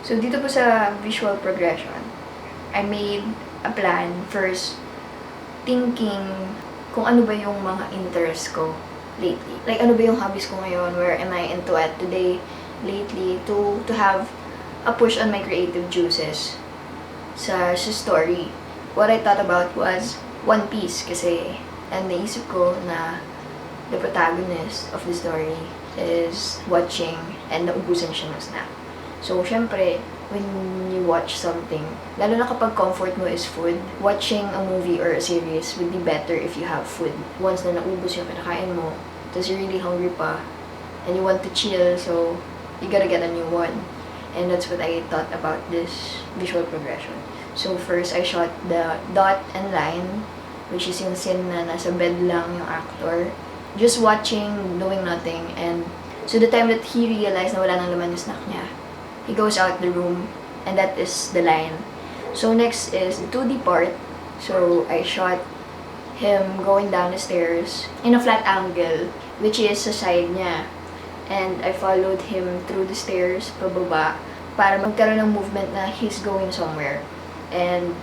So, dito po sa visual progression, I made a plan first, thinking kung ano ba yung mga interests ko lately. Like, ano ba yung hobbies ko ngayon? Where am I into at today, lately? To have a push on my creative juices sa story. What I thought about was One Piece kasi and naisip ko na the protagonist of the story is watching and naubusan siya ng snack. So, syempre, when you watch something, lalo na kapag comfort mo is food, watching a movie or a series would be better if you have food. Once na naubos yung pinakain mo, tapos you're really hungry pa, and you want to chill, so you gotta get a new one. And that's what I thought about this visual progression. So, first, I shot the dot and line, which is yung scene na nasa bed lang yung actor, just watching, doing nothing, and so the time that he realized na wala nang laman yung snack niya, he goes out the room, and that is the line. So next is the 2D part. So I shot him going down the stairs in a flat angle, which is sa side niya. And I followed him through the stairs, pababa, para magkaroon ng movement na he's going somewhere. And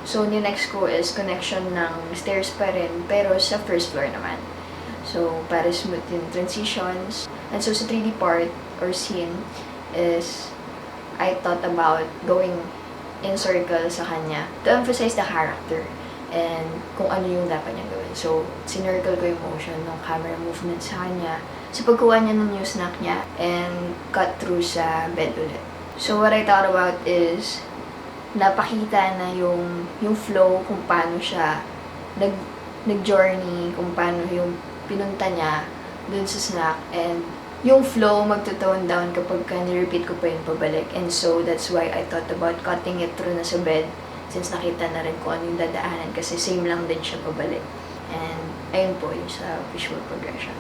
so the next ko is connection ng stairs pa rin, pero sa first floor naman. So para smooth yung transitions. And so sa 3D part or scene is I thought about going in circle sa kanya to emphasize the character and kung ano yung dapat niyang gawin. So, sinircle ko yung motion ng camera movement sa kanya sa pagkuha niya ng new snack niya and cut through sa bed ulit. So, what I thought about is napakita na yung flow kung paano siya nag-journey, kung paano yung pinunta niya dun sa snack, and yung flow magto-tone down kapag ni-repeat ko pa yung pabalik. And so, that's why I thought about cutting it through na sa bed since nakita na rin kung ano yung dadaanan kasi same lang din siya pabalik. And, ayun po yung sa visual progression.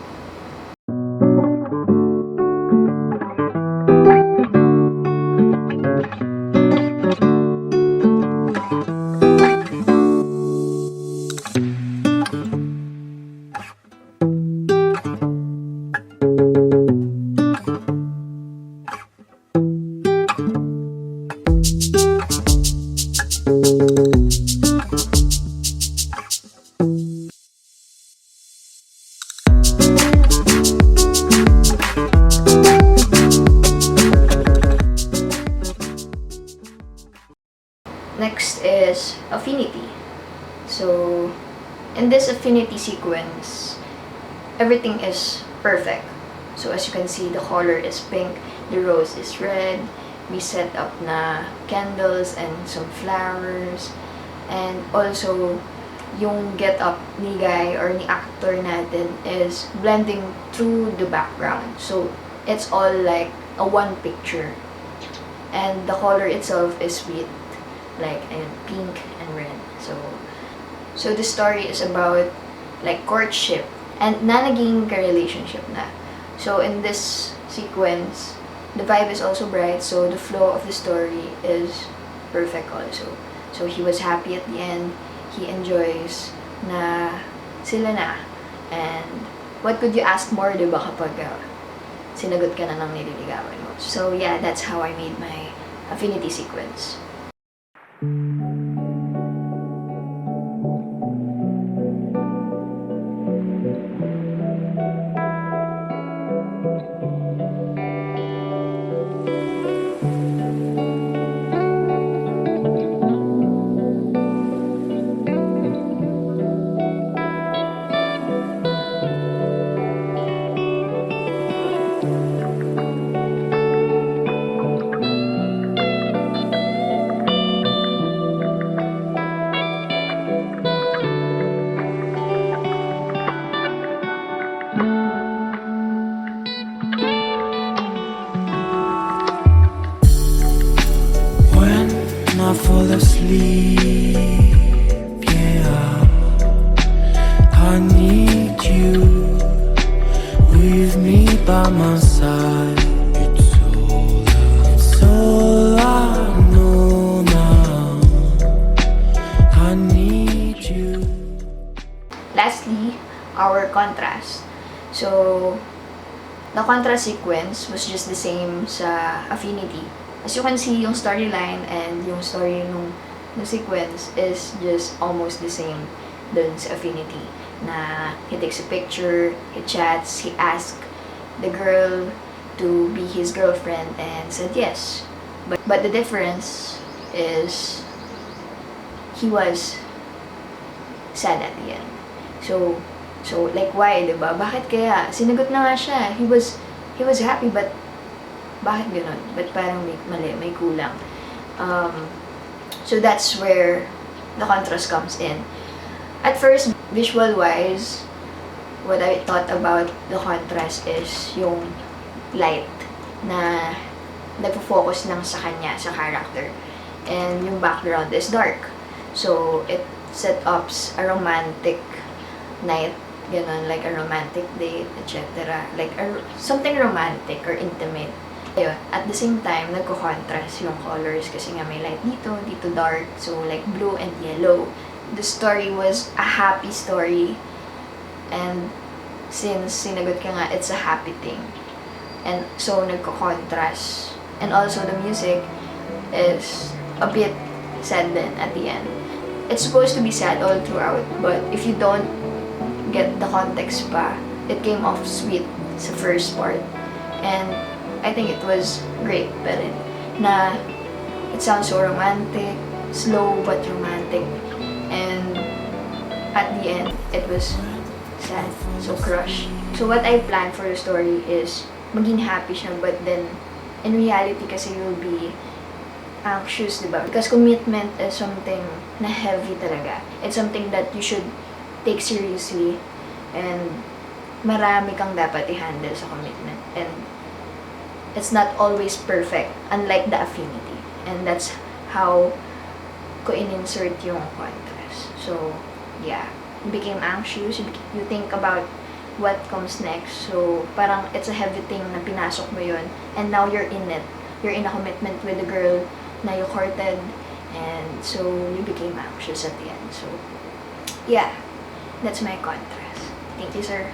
Next is affinity. So, in this affinity sequence, everything is perfect. So, as you can see, the color is pink, the rose is red, we set up na candles and some flowers, and also, yung get-up ni guy or ni actor natin is blending through the background. So, it's all like a one picture. And the color itself is sweet, like pink and red. So the story is about like courtship and na naging ka-relationship na. So in this sequence, the vibe is also bright, so the flow of the story is perfect also. So he was happy at the end, he enjoys na sila na. And what could you ask more, diba, kapag sinagot ka na ng nililigawan mo. So yeah, that's how I made my affinity sequence. I fall asleep, yeah, I need you with me by my side. It's all I know now. I need you. Lastly, our contrast. So, the contrast sequence was just the same sa Affinity. As you can see, yung storyline and yung story nung sequence is just almost the same dun sa Affinity. Na he takes a picture, he chats, he asks the girl to be his girlfriend and said yes. But the difference is he was sad at the end. So like why, 'di ba? Bakit kaya? Sinagot na nga siya. He was happy, but bakit gano'n? But parang may mali, may kulang. So that's where the contrast comes in. At first, visual-wise, what I thought about the contrast is yung light na nagpo-focus lang sa kanya, sa character. And yung background is dark. So, it set up a romantic night, ganun, like a romantic date, etc. Like something romantic or intimate. Ayun. At the same time, nagko-contrast yung colors kasi nga may light dito, dito dark. So, like blue and yellow. The story was a happy story. And since sinagot ka nga, it's a happy thing. And so, nagko-contrast. And also, the music is a bit sad then at the end. It's supposed to be sad all throughout, but if you don't get the context pa, it came off sweet sa first part. And I think it was great pa rin. Na it sounds so romantic, slow but romantic. And at the end, it was sad, so crushed. So what I planned for the story is maging happy siya, but then in reality kasi you'll be anxious, diba? Because commitment is something na heavy talaga. It's something that you should take seriously, and marami kang dapat i-handle sa commitment. And it's not always perfect, unlike the Affinity. And that's how ko in-insert yung contrast. So, yeah. You became anxious, you think about what comes next. So, parang it's a heavy thing na pinasok mo yun. And now you're in it. You're in a commitment with the girl na you courted. And so, you became anxious at the end. So, yeah. That's my contrast. Thank you, sir.